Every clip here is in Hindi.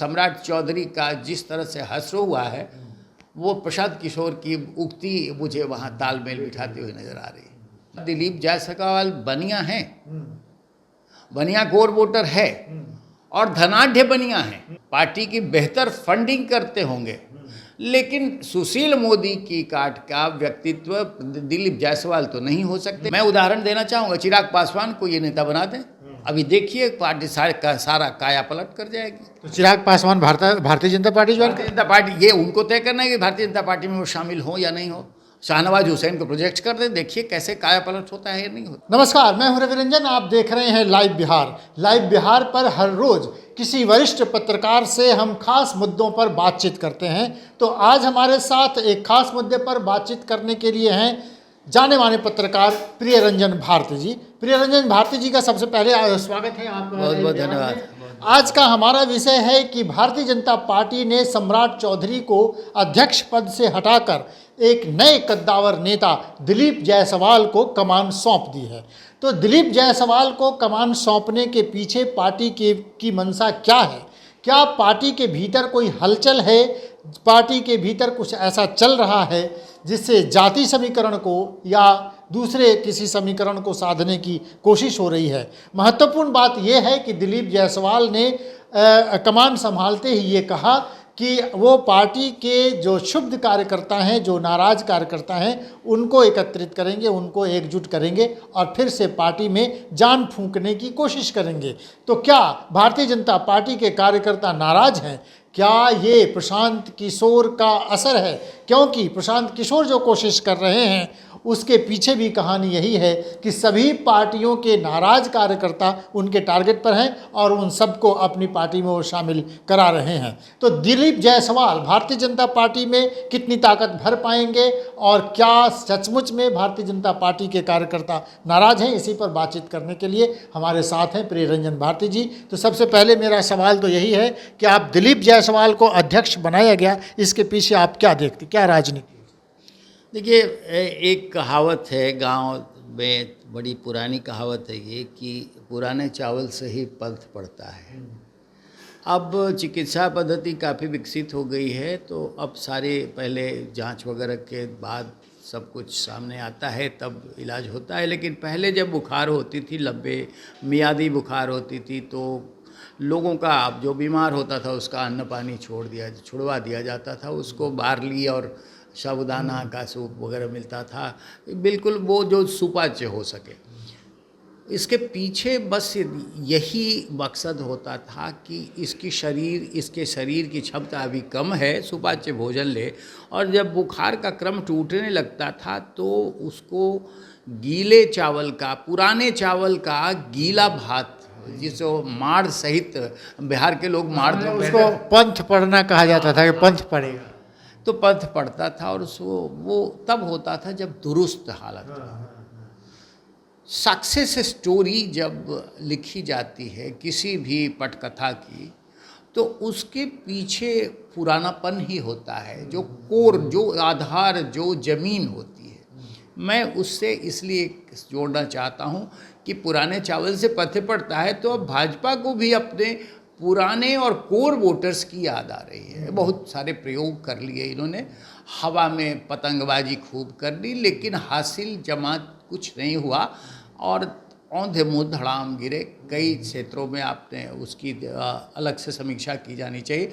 सम्राट चौधरी का जिस तरह से हश्र हुआ है, वो प्रशांत किशोर की उक्ति मुझे वहाँ तालमेल बिठाती हुई नजर आ रही है। दिलीप जायसवाल बनिया हैं, बनिया कोर वोटर है और धनाढ़ बनिया है, पार्टी की बेहतर फंडिंग करते होंगे, लेकिन सुशील मोदी की काट का व्यक्तित्व दिलीप जायसवाल तो नहीं हो सकते। मैं उदाहरण देना चाहूँगा, चिराग पासवान को ये नेता बना दें, अभी देखिए पार्टी सारा काया पलट कर जाएगी। तो Chirag Paswan Bharatiya Janata party join Bharatiya Janata party, ये उनको तय करना है कि भारतीय जनता पार्टी में वो शामिल हो या नहीं हो। शाहनवाज हुसैन को प्रोजेक्ट कर दें, देखिए कैसे काया पलट होता है या नहीं होता। नमस्कार, मैं हूं रवि रंजन, आप देख रहे हैं लाइव बिहार। लाइव बिहार पर हर रोज किसी वरिष्ठ पत्रकार से हम खास मुद्दों पर बातचीत करते हैं। तो आज हमारे साथ एक खास मुद्दे पर बातचीत करने के लिए हैं जाने माने पत्रकार प्रियरंजन भारती जी। प्रियरंजन भारती जी का सबसे पहले स्वागत है आपका। बहुत बहुत धन्यवाद। आज का हमारा विषय है कि भारतीय जनता पार्टी ने सम्राट चौधरी को अध्यक्ष पद से हटाकर एक नए कद्दावर नेता दिलीप जायसवाल को कमान सौंप दी है। तो दिलीप जायसवाल को कमान सौंपने के पीछे पार्टी की मंशा क्या है? क्या पार्टी के भीतर कोई हलचल है? पार्टी के भीतर कुछ ऐसा चल रहा है जिससे जाति समीकरण को या दूसरे किसी समीकरण को साधने की कोशिश हो रही है? महत्वपूर्ण बात यह है कि दिलीप जायसवाल ने कमान संभालते ही ये कहा कि वो पार्टी के जो क्षुब्ध कार्यकर्ता हैं, जो नाराज कार्यकर्ता हैं, उनको एकत्रित करेंगे, उनको एकजुट करेंगे और फिर से पार्टी में जान फूंकने की कोशिश करेंगे। तो क्या भारतीय जनता पार्टी के कार्यकर्ता नाराज हैं? क्या ये प्रशांत किशोर का असर है? क्योंकि प्रशांत किशोर जो कोशिश कर रहे हैं उसके पीछे भी कहानी यही है कि सभी पार्टियों के नाराज कार्यकर्ता उनके टारगेट पर हैं और उन सबको अपनी पार्टी में वो शामिल करा रहे हैं। तो दिलीप जायसवाल भारतीय जनता पार्टी में कितनी ताकत भर पाएंगे और क्या सचमुच में भारतीय जनता पार्टी के कार्यकर्ता नाराज हैं? इसी पर बातचीत करने के लिए हमारे साथ हैं प्रियरंजन भारती जी। तो सबसे पहले मेरा सवाल तो यही है कि आप दिलीप जायसवाल को अध्यक्ष बनाया गया, इसके पीछे आप क्या देखते, क्या राजनीति? देखिए, एक कहावत है गांव में, बड़ी पुरानी कहावत है ये, कि पुराने चावल से ही पल्थ पड़ता है। अब चिकित्सा पद्धति काफ़ी विकसित हो गई है, तो अब सारे पहले जांच वगैरह के बाद सब कुछ सामने आता है, तब इलाज होता है। लेकिन पहले जब बुखार होती थी, लंबे मियादी बुखार होती थी, तो लोगों का जो बीमार होता था उसका अन्न पानी छुड़वा दिया जाता था, उसको बार्ली और साबूदाना का सूप वगैरह मिलता था, बिल्कुल वो जो सुपाच्य हो सके। इसके पीछे बस यही मकसद होता था कि इसके शरीर की क्षमता अभी कम है, सुपाच्य भोजन ले, और जब बुखार का क्रम टूटने लगता था तो उसको गीले चावल का, पुराने चावल का गीला भात, जिसको माड़ सहित बिहार के लोग माड़, उसको पंथ पढ़ना कहा जाता था कि पंथ पढ़ेगा, तो पंथ पढ़ता था और उसको वो तब होता था जब दुरुस्त हालत हो। सक्सेस स्टोरी जब लिखी जाती है किसी भी पटकथा की, तो उसके पीछे पुरानापन ही होता है, जो कोर, जो आधार, जो जमीन होती है। मैं उससे इसलिए जोड़ना चाहता हूँ कि पुराने चावल से पत्थर पड़ता है, तो अब भाजपा को भी अपने पुराने और कोर वोटर्स की याद आ रही है। बहुत सारे प्रयोग कर लिए इन्होंने, हवा में पतंगबाजी खूब कर ली, लेकिन हासिल जमात कुछ नहीं हुआ और औंधे मुँह धड़ाम गिरे। कई क्षेत्रों में आपने उसकी अलग से समीक्षा की जानी चाहिए।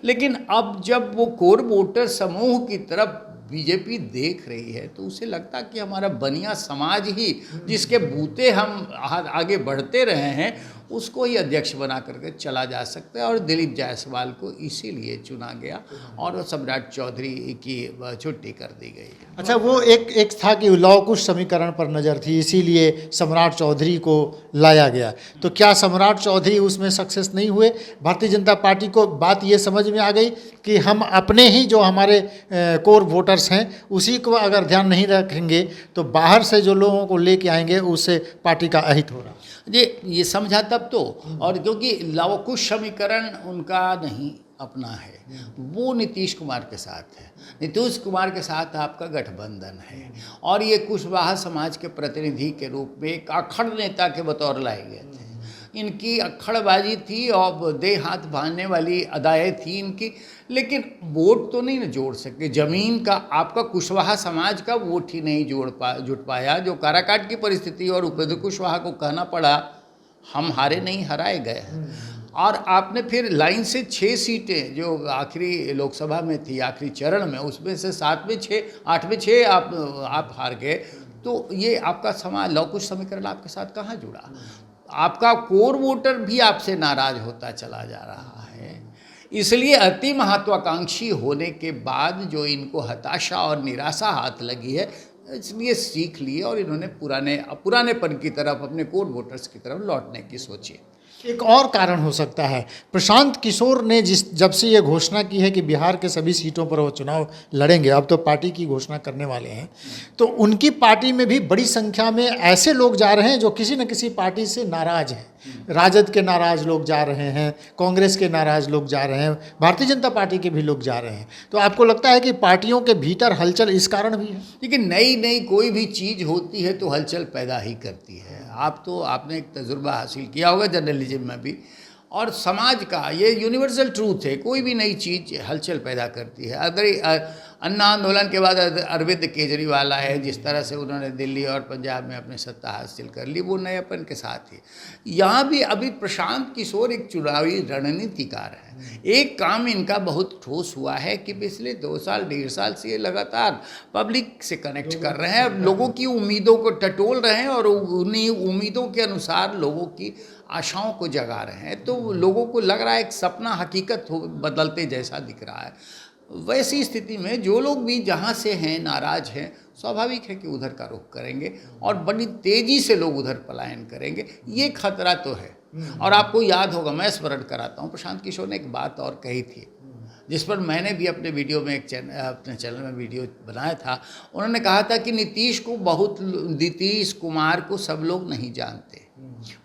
लेकिन अब जब वो कोर वोटर समूह की तरफ बीजेपी देख रही है, तो उसे लगता कि हमारा बनिया समाज ही, जिसके बूते हम आगे बढ़ते रहे हैं, उसको ही अध्यक्ष बना करके चला जा सकता है। और दिलीप जायसवाल को इसीलिए चुना गया और सम्राट चौधरी की छुट्टी कर दी गई। अच्छा, वो एक था कि लौकुश समीकरण पर नज़र थी, इसीलिए सम्राट चौधरी को लाया गया। तो क्या सम्राट चौधरी उसमें सक्सेस नहीं हुए? भारतीय जनता पार्टी को बात ये समझ में आ गई कि हम अपने ही जो हमारे कोर वोटर्स हैं उसी को अगर ध्यान नहीं रखेंगे तो बाहर से जो लोगों को लेके आएंगे उससे पार्टी का अहित हो रहा। ये समझा तब तो, और क्योंकि लवकुश समीकरण उनका नहीं अपना है, वो नीतीश कुमार के साथ है। नीतीश कुमार के साथ आपका गठबंधन है और ये कुशवाहा समाज के प्रतिनिधि के रूप में एक अखंड नेता के बतौर लाए गए थे। इनकी अक्खड़बाजी थी और दे हाथ बांधने वाली अदाएँ थी इनकी, लेकिन वोट तो नहीं ना जोड़ सके। ज़मीन का आपका कुशवाहा समाज का वोट ही नहीं जुट पाया, जो काराकाट की परिस्थिति और उपेंद्र कुशवाहा को कहना पड़ा हम हारे नहीं हराए गए हैं। और आपने फिर लाइन से 6 सीटें जो आखिरी लोकसभा में थी, आखिरी चरण में, उसमें से 7 में 6, 8 में 6 आप हार गए। तो ये आपका लव कुश समीकरण आपके साथ कहाँ जुड़ा? आपका कोर वोटर भी आपसे नाराज होता चला जा रहा है। इसलिए अति महत्वाकांक्षी होने के बाद जो इनको हताशा और निराशा हाथ लगी है, इसलिए सीख लिए और इन्होंने पुरानेपन की तरफ, अपने कोर वोटर्स की तरफ लौटने की सोची। एक और कारण हो सकता है, प्रशांत किशोर ने जब से ये घोषणा की है कि बिहार के सभी सीटों पर वो चुनाव लड़ेंगे, अब तो पार्टी की घोषणा करने वाले हैं, तो उनकी पार्टी में भी बड़ी संख्या में ऐसे लोग जा रहे हैं जो किसी न किसी पार्टी से नाराज हैं। राजद के नाराज लोग जा रहे हैं, कांग्रेस के नाराज लोग जा रहे हैं, भारतीय जनता पार्टी के भी लोग जा रहे हैं। तो आपको लगता है कि पार्टियों के भीतर हलचल इस कारण भी है? लेकिन नई कोई भी चीज़ होती है तो हलचल पैदा ही करती है। आपने एक तजुर्बा हासिल किया होगा जर्नलिज्म में भी, और समाज का ये यूनिवर्सल ट्रूथ है, कोई भी नई चीज़ हलचल पैदा करती है। अगर अन्ना आंदोलन के बाद अरविंद केजरीवाल आए, जिस तरह से उन्होंने दिल्ली और पंजाब में अपनी सत्ता हासिल कर ली, वो नएपन के साथ ही यहाँ भी अभी प्रशांत किशोर एक चुनावी रणनीतिकार है। एक काम इनका बहुत ठोस हुआ है कि पिछले 2 साल 1.5 साल से ये लगातार पब्लिक से कनेक्ट कर रहे हैं, लोगों की उम्मीदों को टटोल रहे हैं और उन्हीं उम्मीदों के अनुसार लोगों की आशाओं को जगा रहे हैं। तो लोगों को लग रहा है एक सपना हकीकत बदलते जैसा दिख रहा है। वैसी स्थिति में जो लोग भी जहाँ से हैं नाराज हैं, स्वाभाविक है कि उधर का रुख करेंगे और बड़ी तेज़ी से लोग उधर पलायन करेंगे। ये खतरा तो है। और आपको याद होगा, मैं स्मरण कराता हूँ, प्रशांत किशोर ने एक बात और कही थी जिस पर मैंने भी अपने वीडियो में अपने चैनल में वीडियो बनाया था। उन्होंने कहा था कि नीतीश कुमार को सब लोग नहीं जानते,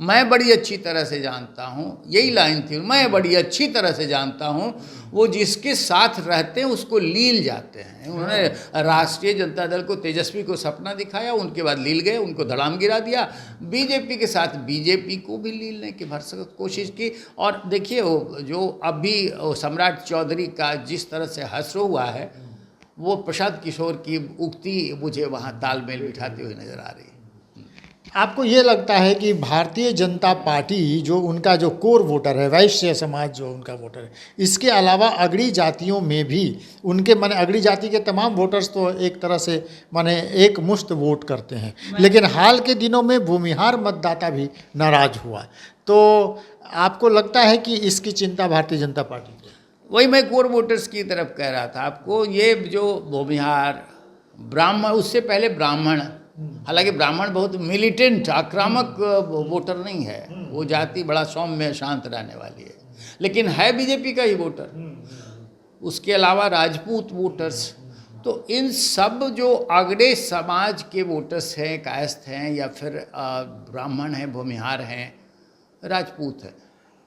मैं बड़ी अच्छी तरह से जानता हूँ। यही लाइन थी, मैं बड़ी अच्छी तरह से जानता हूँ, वो जिसके साथ रहते हैं उसको लील जाते हैं। उन्होंने राष्ट्रीय जनता दल को, तेजस्वी को सपना दिखाया, उनके बाद लील गए, उनको धड़ाम गिरा दिया। बीजेपी के साथ बीजेपी को भी लीलने की भरसक कोशिश की। और देखिए वो जो अभी सम्राट चौधरी का जिस तरह से हश्र हुआ है, वो प्रशांत किशोर की उक्ति मुझे वहाँ तालमेल बिठाते हुए नजर आ रही है। आपको ये लगता है कि भारतीय जनता पार्टी जो उनका जो कोर वोटर है, वैश्य समाज जो उनका वोटर है, इसके अलावा अगड़ी जातियों में भी उनके माने अगड़ी जाति के तमाम वोटर्स तो एक तरह से माने एक मुश्त वोट करते हैं, लेकिन हाल के दिनों में भूमिहार मतदाता भी नाराज हुआ, तो आपको लगता है कि इसकी चिंता भारतीय जनता पार्टी को? वही मैं कोर वोटर्स की तरफ कह रहा था आपको। ये जो भूमिहार ब्राह्मण, उससे पहले ब्राह्मण, हालांकि ब्राह्मण बहुत मिलिटेंट आक्रामक वोटर नहीं है, वो जाति बड़ा सौम्य शांत रहने वाली है, लेकिन है बीजेपी का ही वोटर। उसके अलावा राजपूत वोटर्स, तो इन सब जो अगड़े समाज के वोटर्स हैं, कायस्थ हैं या फिर ब्राह्मण हैं, भूमिहार हैं, राजपूत हैं,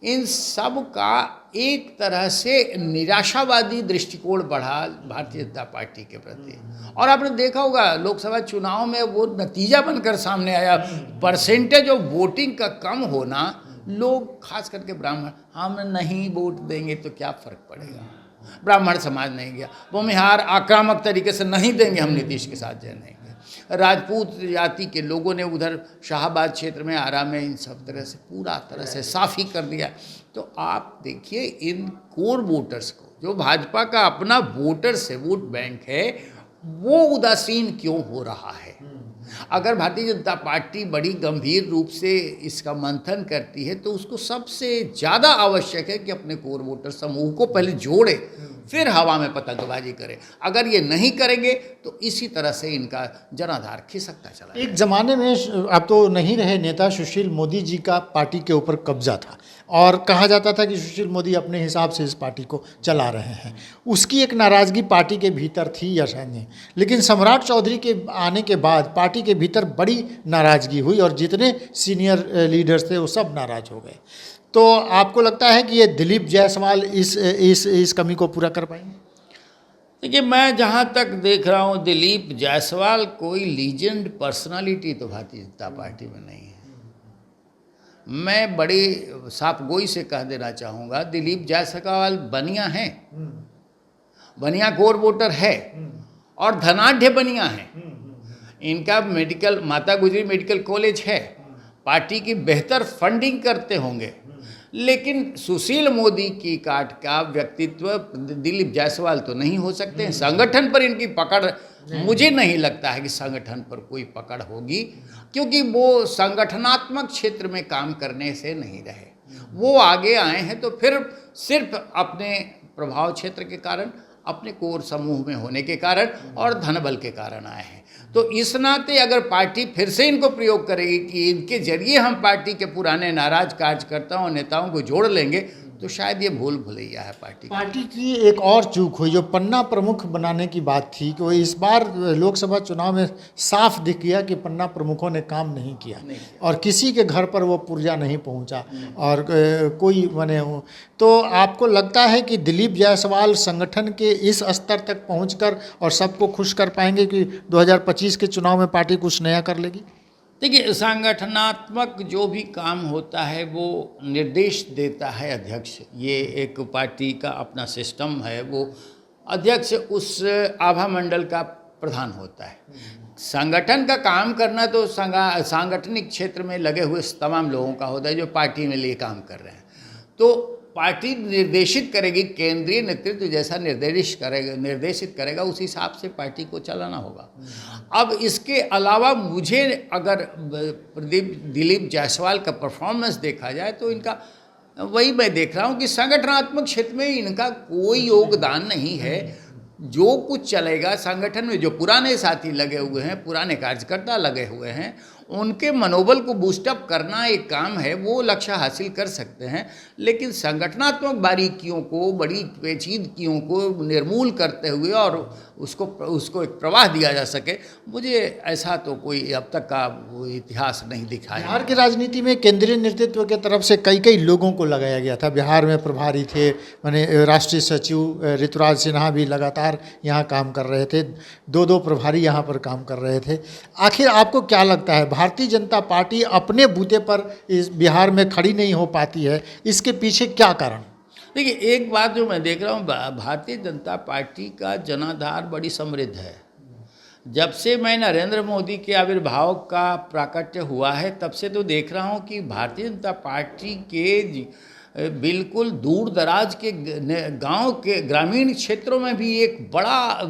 इन सब का एक तरह से निराशावादी दृष्टिकोण बढ़ा भारतीय जनता पार्टी के प्रति। और आपने देखा होगा लोकसभा चुनाव में वो नतीजा बनकर सामने आया, परसेंटेज ऑफ वोटिंग का कम होना। लोग खास करके ब्राह्मण, हम नहीं वोट देंगे तो क्या फ़र्क पड़ेगा, ब्राह्मण समाज नहीं गया, भूमिहार आक्रामक तरीके से नहीं देंगे, हम नीतीश के साथ जय नहीं। राजपूत जाति के लोगों ने उधर शाहबाद क्षेत्र में, आरा में, इन सब तरह से पूरा तरह से साफ़ी कर दिया। तो आप देखिए इन कोर वोटर्स को, जो भाजपा का अपना वोटर्स है, वोट बैंक है, वो उदासीन क्यों हो रहा है। अगर भारतीय जनता पार्टी बड़ी गंभीर रूप से इसका मंथन करती है तो उसको सबसे ज़्यादा आवश्यक है कि अपने कोर वोटर समूह को पहले जोड़े, फिर हवा में पतंगबाजी करे। अगर ये नहीं करेंगे तो इसी तरह से इनका जनाधार खिसकता चला। एक ज़माने में, अब तो नहीं रहे नेता, सुशील मोदी जी का पार्टी के ऊपर कब्जा था और कहा जाता था कि सुशील मोदी अपने हिसाब से इस पार्टी को चला रहे हैं। उसकी एक नाराज़गी पार्टी के भीतर थी या शायद नहीं, लेकिन सम्राट चौधरी के आने के बाद पार्टी के भीतर बड़ी नाराज़गी हुई और जितने सीनियर लीडर्स थे वो सब नाराज़ हो गए। तो आपको लगता है कि ये दिलीप जायसवाल इस कमी को पूरा कर पाएंगे? देखिए, मैं जहाँ तक देख रहा हूँ, दिलीप जायसवाल कोई लीजेंड पर्सनालिटी तो भारतीय जनता पार्टी में नहीं है। मैं बड़ी साफगोई से कह देना चाहूँगा, दिलीप जायसवाल बनिया हैं, बनिया कोर वोटर है और धनाढ़ बनिया है। इनका मेडिकल, माता गुजरी मेडिकल कॉलेज है, पार्टी की बेहतर फंडिंग करते होंगे, लेकिन सुशील मोदी की काट का व्यक्तित्व दिलीप जायसवाल तो नहीं हो सकते हैं। संगठन पर इनकी पकड़, मुझे नहीं लगता है कि संगठन पर कोई पकड़ होगी, क्योंकि वो संगठनात्मक क्षेत्र में काम करने से नहीं रहे। वो आगे आए हैं तो फिर सिर्फ अपने प्रभाव क्षेत्र के कारण, अपने कोर समूह में होने के कारण और धनबल के कारण आए हैं। तो इस नाते अगर पार्टी फिर से इनको प्रयोग करेगी कि इनके जरिए हम पार्टी के पुराने नाराज कार्यकर्ताओं और नेताओं को जोड़ लेंगे, तो शायद ये भूल भुलैया है पार्टी की एक और चूक हुई, जो पन्ना प्रमुख बनाने की बात थी, कि वो इस बार लोकसभा चुनाव में साफ दिख गया कि पन्ना प्रमुखों ने काम नहीं किया और किसी के घर पर वो पुर्जा नहीं पहुंचा और कोई बने हो। तो आपको लगता है कि दिलीप जायसवाल संगठन के इस स्तर तक पहुंचकर और सबको खुश कर पाएंगे कि 2025 के चुनाव में पार्टी कुछ नया कर लेगी? देखिए, संगठनात्मक जो भी काम होता है वो निर्देश देता है अध्यक्ष। ये एक पार्टी का अपना सिस्टम है, वो अध्यक्ष उस आभा मंडल का प्रधान होता है। संगठन का काम करना तो सांगठनिक क्षेत्र में लगे हुए तमाम लोगों का होता है जो पार्टी में लिए काम कर रहे हैं। तो पार्टी निर्देशित करेगी, केंद्रीय नेतृत्व जैसा निर्देशित करेगा, उस हिसाब से पार्टी को चलाना होगा। अब इसके अलावा मुझे अगर दिलीप जायसवाल का परफॉर्मेंस देखा जाए तो इनका, वही मैं देख रहा हूँ कि संगठनात्मक क्षेत्र में इनका कोई योगदान नहीं है। जो कुछ चलेगा संगठन में, जो पुराने साथी लगे हुए हैं, पुराने कार्यकर्ता लगे हुए हैं, उनके मनोबल को बूस्टअप करना एक काम है, वो लक्ष्य हासिल कर सकते हैं। लेकिन संगठनात्मक बारीकियों को, बड़ी पेचीदगियों को निर्मूल करते हुए और उसको एक प्रवाह दिया जा सके, मुझे ऐसा तो कोई अब तक का वो इतिहास नहीं दिखाया। बिहार की राजनीति में केंद्रीय नेतृत्व के तरफ से कई लोगों को लगाया गया था। बिहार में प्रभारी थे, माने राष्ट्रीय सचिव ऋतुराज सिन्हा भी लगातार यहाँ काम कर रहे थे, दो प्रभारी यहाँ पर काम कर रहे थे। आखिर आपको क्या लगता है, भारतीय जनता पार्टी अपने बूते पर इस बिहार में खड़ी नहीं हो पाती है, इसके पीछे क्या कारण? देखिए, एक बात जो मैं देख रहा हूँ, भारतीय जनता पार्टी का जनाधार बड़ी समृद्ध है। जब से मैं नरेंद्र मोदी के आविर्भाव का प्राकट्य हुआ है, तब से तो देख रहा हूँ कि भारतीय जनता पार्टी के बिल्कुल दूर दराज के गांव के ग्रामीण क्षेत्रों में भी एक बड़ा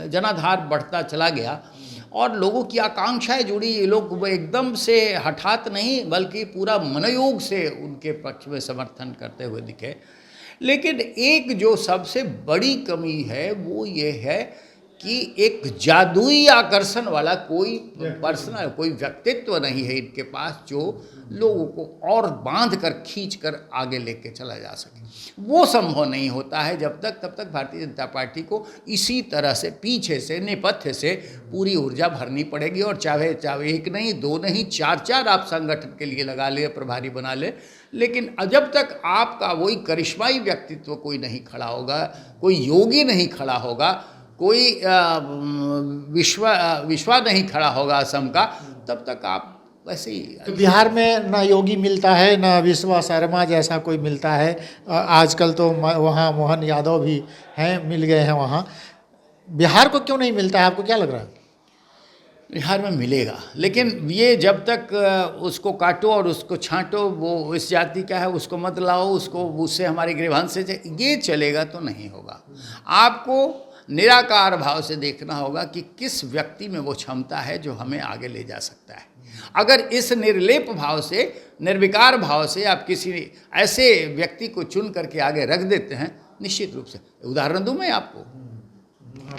जनाधार बढ़ता चला गया और लोगों की आकांक्षाएं जुड़ी। ये लोग एकदम से हठात नहीं, बल्कि पूरा मनोयोग से उनके पक्ष में समर्थन करते हुए दिखे। लेकिन एक जो सबसे बड़ी कमी है वो ये है कि एक जादुई आकर्षण वाला कोई पर्सनल, कोई व्यक्तित्व नहीं है इनके पास जो लोगों को और बांध कर खींच कर आगे लेके चला जा सके। वो संभव नहीं होता है तब तक भारतीय जनता पार्टी को इसी तरह से पीछे से, नेपथ्य से पूरी ऊर्जा भरनी पड़ेगी। और चाहे एक नहीं, दो नहीं, चार आप संगठन के लिए लगा ले, प्रभारी बना ले, लेकिन जब तक आपका वही करिश्माई व्यक्तित्व कोई नहीं खड़ा होगा, कोई योगी नहीं खड़ा होगा, कोई विश्वा नहीं खड़ा होगा असम का, तब तक आप वैसे ही। तो बिहार में ना योगी मिलता है, ना विश्वा शर्मा जैसा कोई मिलता है। आजकल तो वहाँ मोहन यादव भी हैं, मिल गए हैं वहाँ। बिहार को क्यों नहीं मिलता है, आपको क्या लग रहा है? बिहार में मिलेगा, लेकिन ये जब तक उसको काटो और उसको छांटो, वो इस जाति का है उसको मत लाओ, उसको उससे हमारे ग्रीवांश से ये चलेगा तो नहीं होगा। आपको निराकार भाव से देखना होगा कि किस व्यक्ति में वो क्षमता है जो हमें आगे ले जा सकता है। अगर इस निर्लेप भाव से, निर्विकार भाव से आप किसी ऐसे व्यक्ति को चुन करके आगे रख देते हैं, निश्चित रूप से, उदाहरण दूं मैं आपको,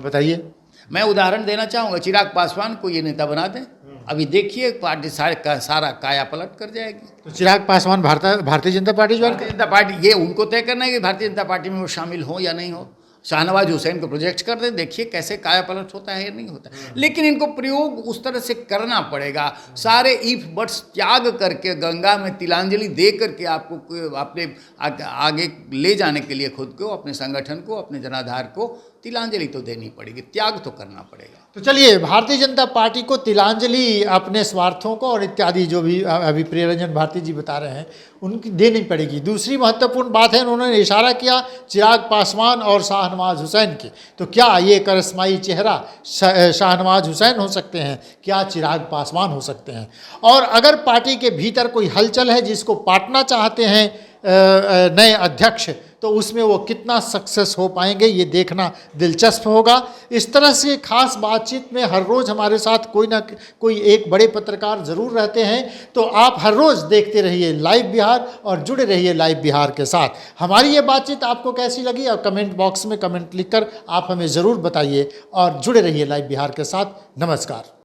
बताइए। मैं उदाहरण देना चाहूँगा, चिराग पासवान को ये नेता बना दें, अभी देखिए पार्टी सारा काया पलट कर जाएगी। तो Chirag Paswan Bharatiya Janata party join? Bharatiya Janata party, ये उनको तय करना है कि भारतीय जनता पार्टी में वो शामिल हो या नहीं हो। शाहनवाज हुसैन को प्रोजेक्ट कर दे, देखिए कैसे कायापलट होता है या नहीं होता। लेकिन इनको प्रयोग उस तरह से करना पड़ेगा, सारे इफ बट्स त्याग करके गंगा में तिलांजलि दे करके आपको अपने आगे ले जाने के लिए खुद को, अपने संगठन को, अपने जनाधार को तिलांजलि तो देनी पड़ेगी, त्याग तो करना पड़ेगा। तो चलिए, भारतीय जनता पार्टी को तिलांजलि अपने स्वार्थों को और इत्यादि जो भी अभी प्रियरंजन भारती जी बता रहे हैं उनकी देनी पड़ेगी। दूसरी महत्वपूर्ण बात है, उन्होंने इशारा किया चिराग पासवान और शाहनवाज हुसैन की। तो क्या ये करिश्माई चेहरा शाहनवाज हुसैन हो सकते हैं, क्या चिराग पासवान हो सकते हैं? और अगर पार्टी के भीतर कोई हलचल है जिसको पाटना चाहते हैं नए अध्यक्ष, तो उसमें वो कितना सक्सेस हो पाएंगे ये देखना दिलचस्प होगा। इस तरह से खास बातचीत में हर रोज़ हमारे साथ कोई ना कोई एक बड़े पत्रकार ज़रूर रहते हैं। तो आप हर रोज़ देखते रहिए लाइव बिहार और जुड़े रहिए लाइव बिहार के साथ। हमारी ये बातचीत आपको कैसी लगी और कमेंट बॉक्स में कमेंट लिखकर आप हमें ज़रूर बताइए और जुड़े रहिए लाइव बिहार के साथ। नमस्कार।